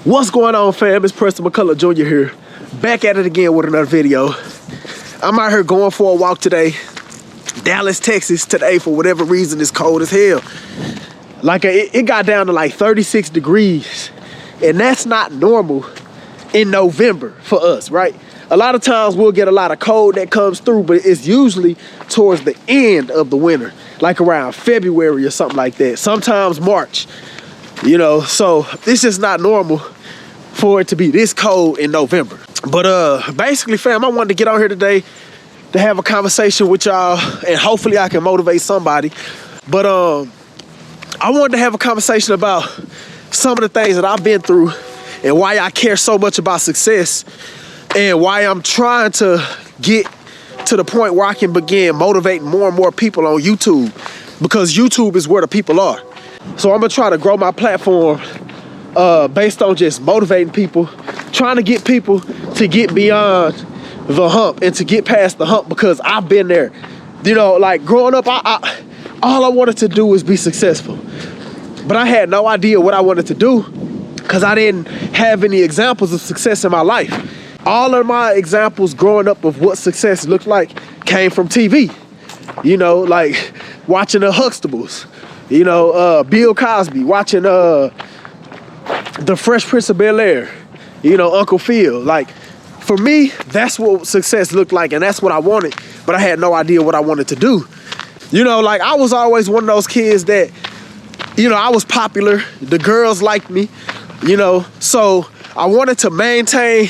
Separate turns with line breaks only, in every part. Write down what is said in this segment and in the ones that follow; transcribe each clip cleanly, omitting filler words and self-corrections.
What's going on, fam? It's Preston McCullough Jr. here, back at it again with another video. I'm out here going for a walk today. Dallas, Texas today, for whatever reason, it's cold as hell. Like it got down to like 36 degrees, and that's not normal in November for us, right? A lot of times we'll get a lot of cold that comes through, but it's usually towards the end of the winter, like around February or something like that. Sometimes March, you know, so it's just not normal for it to be this cold in November. But basically, fam, I wanted to get on here today to have a conversation with y'all, and hopefully I can motivate somebody. But I wanted to have a conversation about some of the things that I've been through and why I care so much about success, and why I'm trying to get to the point where I can begin motivating more and more people on YouTube, because YouTube is where the people are. So I'm gonna try to grow my platform based on just motivating people, trying to get people to get beyond the hump and to get past the hump, because I've been there. You know, like growing up, all I wanted to do was be successful, but I had no idea what I wanted to do because I didn't have any examples of success in my life. All of my examples growing up of what success looked like came from TV. You know, like watching the Huxtables, you know, Bill Cosby, watching The Fresh Prince of Bel-Air, you know, Uncle Phil. Like, for me, that's what success looked like, and that's what I wanted, but I had no idea what I wanted to do. You know, like, I was always one of those kids that, you know, I was popular, the girls liked me, you know, so I wanted to maintain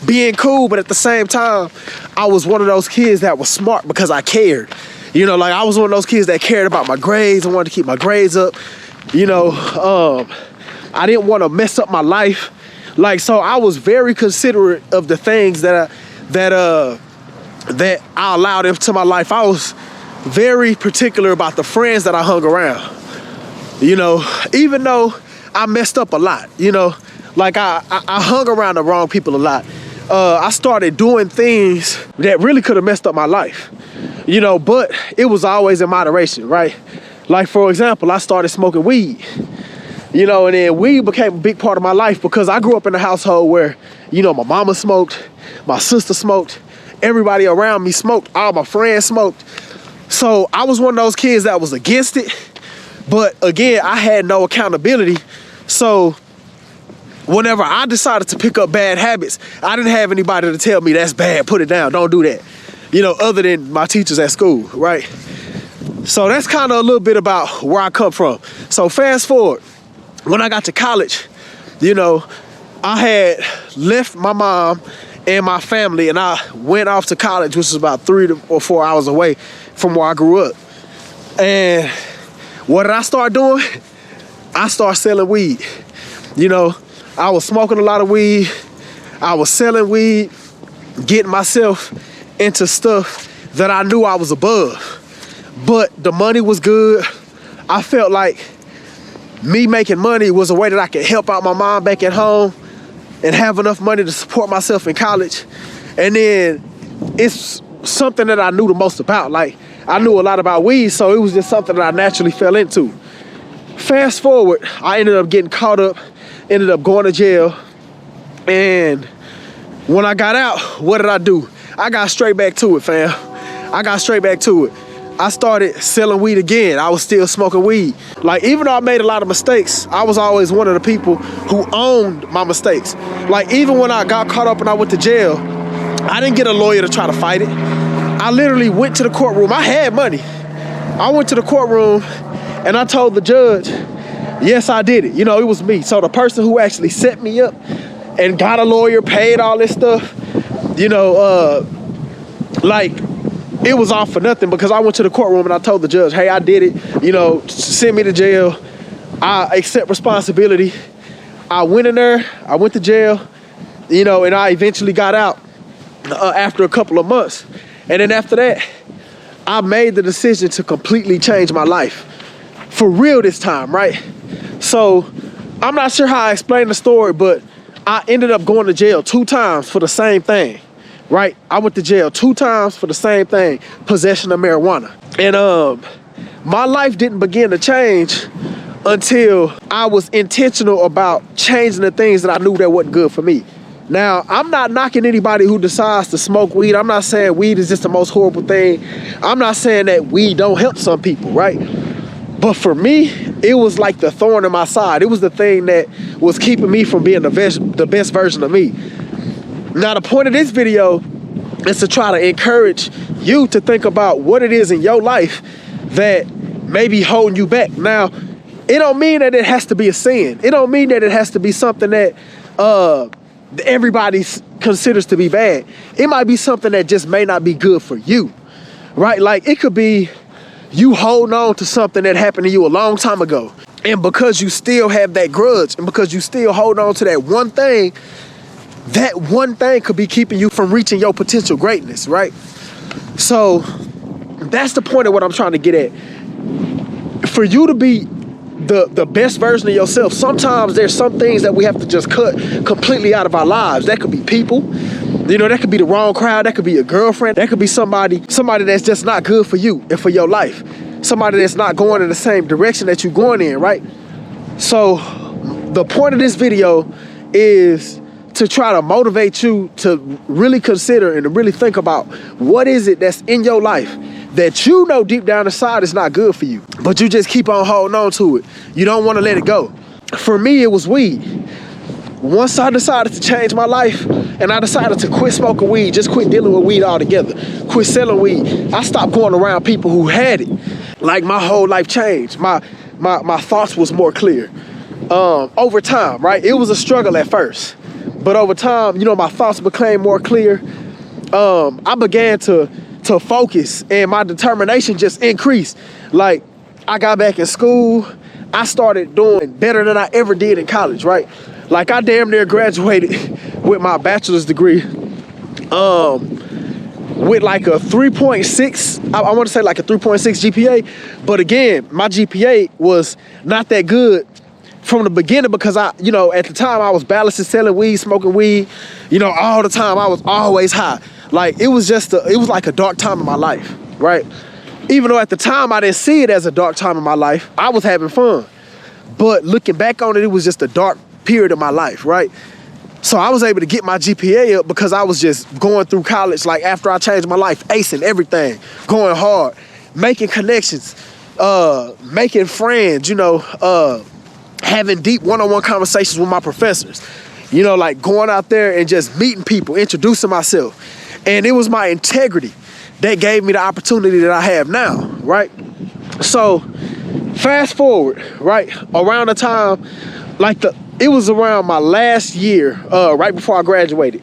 being cool, but at the same time, I was one of those kids that was smart because I cared. You know, like, I was one of those kids that cared about my grades. I wanted to keep my grades up. You know, I didn't want to mess up my life. Like, so I was very considerate of the things that I allowed into my life. I was very particular about the friends that I hung around. You know, even though I messed up a lot, you know, like I hung around the wrong people a lot. I started doing things that really could have messed up my life, you know, but it was always in moderation, right? Like, for example, I started smoking weed, you know, and then weed became a big part of my life because I grew up in a household where, you know, my mama smoked, my sister smoked, everybody around me smoked, all my friends smoked. So I was one of those kids that was against it, but again, I had no accountability. So whenever I decided to pick up bad habits, I didn't have anybody to tell me that's bad, put it down, don't do that, you know, other than my teachers at school, right? So that's kind of a little bit about where I come from. So fast forward, when I got to college, you know, I had left my mom and my family, and I went off to college, which is about 3 or 4 hours away from where I grew up. And what did I start doing? I started selling weed. You know, I was smoking a lot of weed. I was selling weed, getting myself into stuff that I knew I was above. But the money was good. I felt like me making money was a way that I could help out my mom back at home and have enough money to support myself in college. And then it's something that I knew the most about. Like, I knew a lot about weed, so it was just something that I naturally fell into. Fast forward, I ended up getting caught up, ended up going to jail. And when I got out, what did I do? I got straight back to it, fam. I got straight back to it. I started selling weed again. I was still smoking weed. Like, even though I made a lot of mistakes, I was always one of the people who owned my mistakes. Like, even when I got caught up and I went to jail, I didn't get a lawyer to try to fight it. I literally went to the courtroom. I had money. I went to the courtroom and I told the judge, yes, I did it. You know, it was me. So the person who actually set me up and got a lawyer, paid all this stuff, you know, like, it was all for nothing, because I went to the courtroom and I told the judge, hey, I did it, you know, send me to jail. I accept responsibility. I went in there, I went to jail, you know, and I eventually got out after a couple of months. And then after that, I made the decision to completely change my life. For real this time, right? So I'm not sure how I explained the story, but I ended up going to jail 2 times for the same thing. Right? I went to jail 2 times for the same thing, possession of marijuana. And my life didn't begin to change until I was intentional about changing the things that I knew that wasn't good for me. Now, I'm not knocking anybody who decides to smoke weed. I'm not saying weed is just the most horrible thing. I'm not saying that weed don't help some people, right? But for me, it was like the thorn in my side. It was the thing that was keeping me from being the best version of me. Now, the point of this video is to try to encourage you to think about what it is in your life that may be holding you back. Now, it don't mean that it has to be a sin. It don't mean that it has to be something that everybody considers to be bad. It might be something that just may not be good for you, right? Like, it could be you holding on to something that happened to you a long time ago. And because you still have that grudge, and because you still hold on to that one thing could be keeping you from reaching your potential greatness, right? So that's the point of what I'm trying to get at. For you to be the best version of yourself, sometimes there's some things that we have to just cut completely out of our lives. That could be people, you know, that could be the wrong crowd, that could be a girlfriend, that could be somebody that's just not good for you and for your life. Somebody that's not going in the same direction that you're going in, right? So the point of this video is to try to motivate you to really consider and to really think about what is it that's in your life that you know deep down inside is not good for you, but you just keep on holding on to it. You don't want to let it go. For me, it was weed. Once I decided to change my life and I decided to quit smoking weed, just quit dealing with weed altogether, quit selling weed, I stopped going around people who had it. Like, my whole life changed. My thoughts was more clear. Over time, right? It was a struggle at first, but over time, you know, my thoughts became more clear. I began to focus, and my determination just increased. Like, I got back in school, I started doing better than I ever did in college, right? Like, I damn near graduated with my bachelor's degree with like a 3.6, I want to say like a 3.6 GPA. But again, my GPA was not that good from the beginning because at the time I was balancing, selling weed, smoking weed, all the time. I was always high. Like, it was like a dark time in my life, right? Even though at the time I didn't see it as a dark time in my life, I was having fun. But looking back on it, it was just a dark period of my life, right? So I was able to get my GPA up because I was just going through college, like after I changed my life, acing everything, going hard, making connections, making friends, having deep one-on-one conversations with my professors, like going out there and just meeting people, introducing myself. And it was my integrity that gave me the opportunity that I have now, right? So fast forward, right, around the time, it was around my last year, right before I graduated,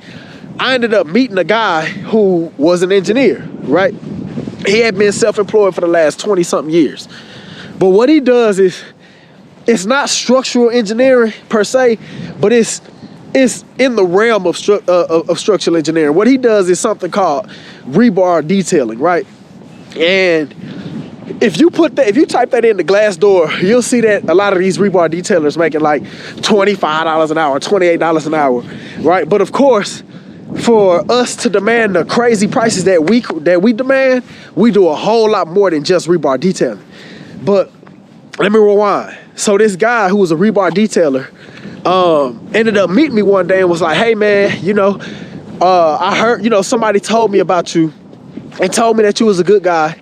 I ended up meeting a guy who was an engineer, right? He had been self-employed for the last 20-something years. But what he does is, it's not structural engineering per se, but it's in the realm of structural engineering. What he does is something called rebar detailing, right? And if you type that into Glassdoor, you'll see that a lot of these rebar detailers making like $25 an hour, $28 an hour, right? But of course, for us to demand the crazy prices that we demand, we do a whole lot more than just rebar detailing. But let me rewind. So this guy who was a rebar detailer ended up meeting me one day and was like, "Hey man, I heard, somebody told me about you and told me that you was a good guy.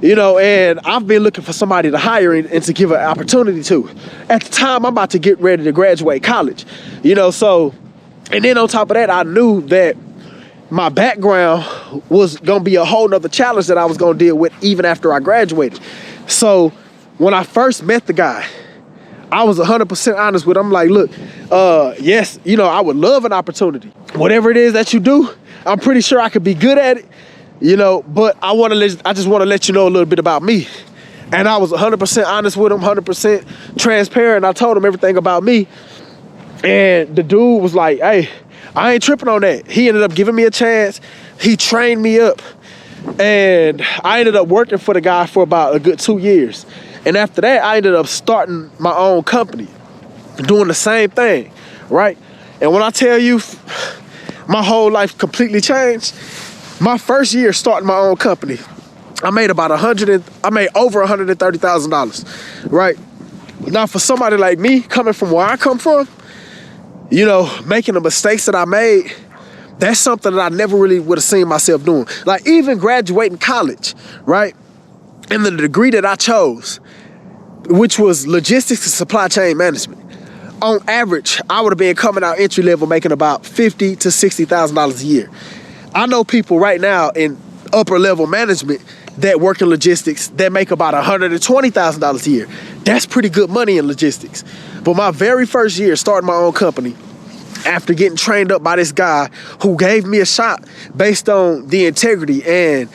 And I've been looking for somebody to hire and to give an opportunity to." At the time, I'm about to get ready to graduate college, so, and then on top of that, I knew that my background was gonna be a whole nother challenge that I was gonna deal with even after I graduated. So when I first met the guy, I was 100% honest with him. I'm like, "Look, yes, I would love an opportunity. Whatever it is that you do, I'm pretty sure I could be good at it. But I just want to let you know a little bit about me." And I was 100% honest with him, 100% transparent. I told him everything about me. And the dude was like, "Hey, I ain't tripping on that." He ended up giving me a chance. He trained me up. And I ended up working for the guy for about a good 2 years. And after that, I ended up starting my own company, doing the same thing, right? And when I tell you, my whole life completely changed. My first year starting my own company, I made over $130,000, right? Now, for somebody like me, coming from where I come from, making the mistakes that I made, that's something that I never really would have seen myself doing. Like even graduating college, right? And the degree that I chose, which was logistics and supply chain management. On average, I would have been coming out entry level making about $50,000 to $60,000 a year. I know people right now in upper level management that work in logistics that make about $120,000 a year. That's pretty good money in logistics. But my very first year starting my own company, after getting trained up by this guy who gave me a shot based on the integrity and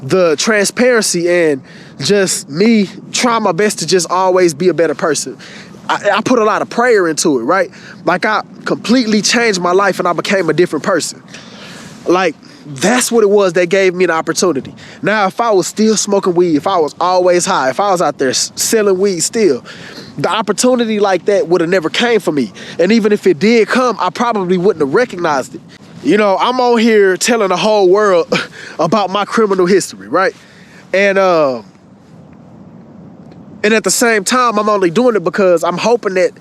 the transparency and just me trying my best to just always be a better person. I put a lot of prayer into it, right? Like I completely changed my life and I became a different person. Like that's what it was that gave me the opportunity. Now, if I was still smoking weed, if I was always high, if I was out there selling weed still, the opportunity like that would have never came for me. And even if it did come, I probably wouldn't have recognized it. I'm on here telling the whole world about my criminal history, right? And at the same time, I'm only doing it because I'm hoping that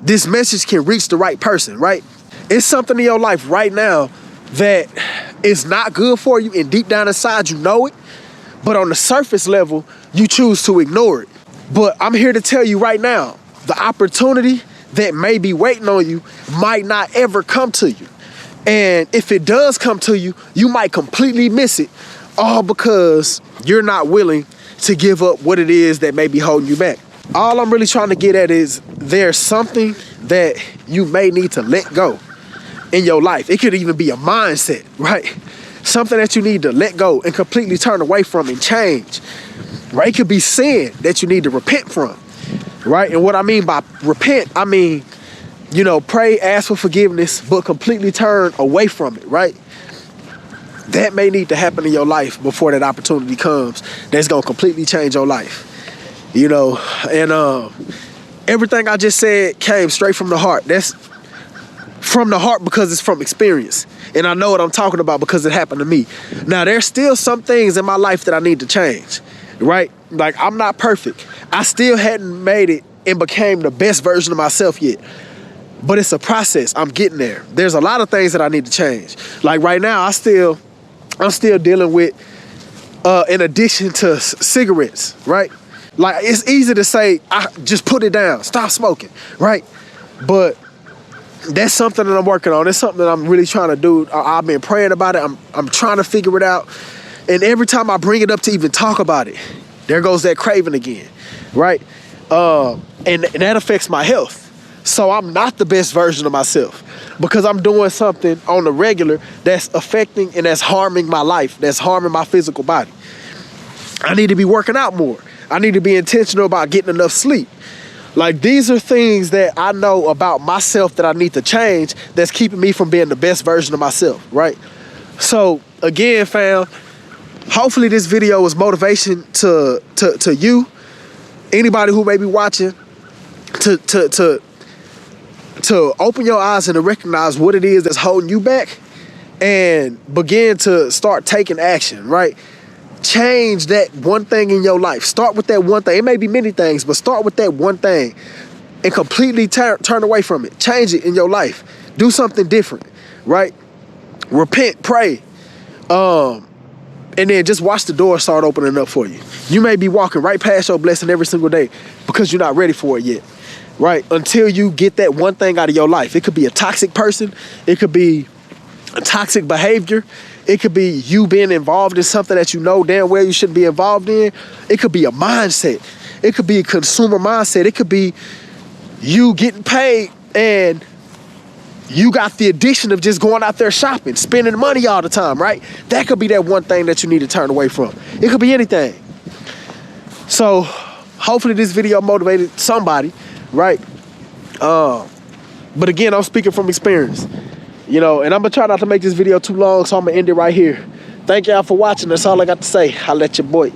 this message can reach the right person, right? It's something in your life right now that is not good for you, and deep down inside you know it, but on the surface level, you choose to ignore it. But I'm here to tell you right now, the opportunity that may be waiting on you might not ever come to you. And if it does come to you, you might completely miss it, all because you're not willing to give up what it is that may be holding you back. All I'm really trying to get at is there's something that you may need to let go in your life. It could even be a mindset, right? Something that you need to let go and completely turn away from and change, right? It could be sin that you need to repent from, right? And what I mean by repent, I mean, pray, ask for forgiveness, but completely turn away from it, right? That may need to happen in your life before that opportunity comes that's going to completely change your life, and everything I just said came straight from the heart. That's from the heart because it's from experience. And I know what I'm talking about because it happened to me. Now, there's still some things in my life that I need to change, right? Like, I'm not perfect. I still hadn't made it and became the best version of myself yet. But it's a process. I'm getting there. There's a lot of things that I need to change. Like right now, I'm still dealing with an addiction to cigarettes, right? Like, it's easy to say, I just put it down, stop smoking, right? But that's something that I'm working on. It's something that I'm really trying to do. I've been praying about it. I'm trying to figure it out. And every time I bring it up to even talk about it, there goes that craving again, right? And that affects my health. So I'm not the best version of myself because I'm doing something on the regular that's affecting and that's harming my life, that's harming my physical body. I need to be working out more. I need to be intentional about getting enough sleep. Like, these are things that I know about myself that I need to change that's keeping me from being the best version of myself, right? So, again, fam, hopefully this video was motivation to you, anybody who may be watching, to open your eyes and to recognize what it is that's holding you back and begin to start taking action, right? Change that one thing in your life. Start with that one thing. It may be many things, but start with that one thing and completely turn away from it. Change it in your life. Do something different, right? Repent, pray, and then just watch the door start opening up for you. You may be walking right past your blessing every single day because you're not ready for it yet, right? Until you get that one thing out of your life. It could be a toxic person. It could be a toxic behavior. It could be you being involved in something that you know damn well you shouldn't be involved in. It could be a mindset. It could be a consumer mindset. It could be you getting paid and you got the addiction of just going out there shopping, spending money all the time, right? That could be that one thing that you need to turn away from. It could be anything. So hopefully this video motivated somebody, right? But again, I'm speaking from experience. And I'm going to try not to make this video too long, so I'm going to end it right here. Thank y'all for watching. That's all I got to say. I'll let your boy.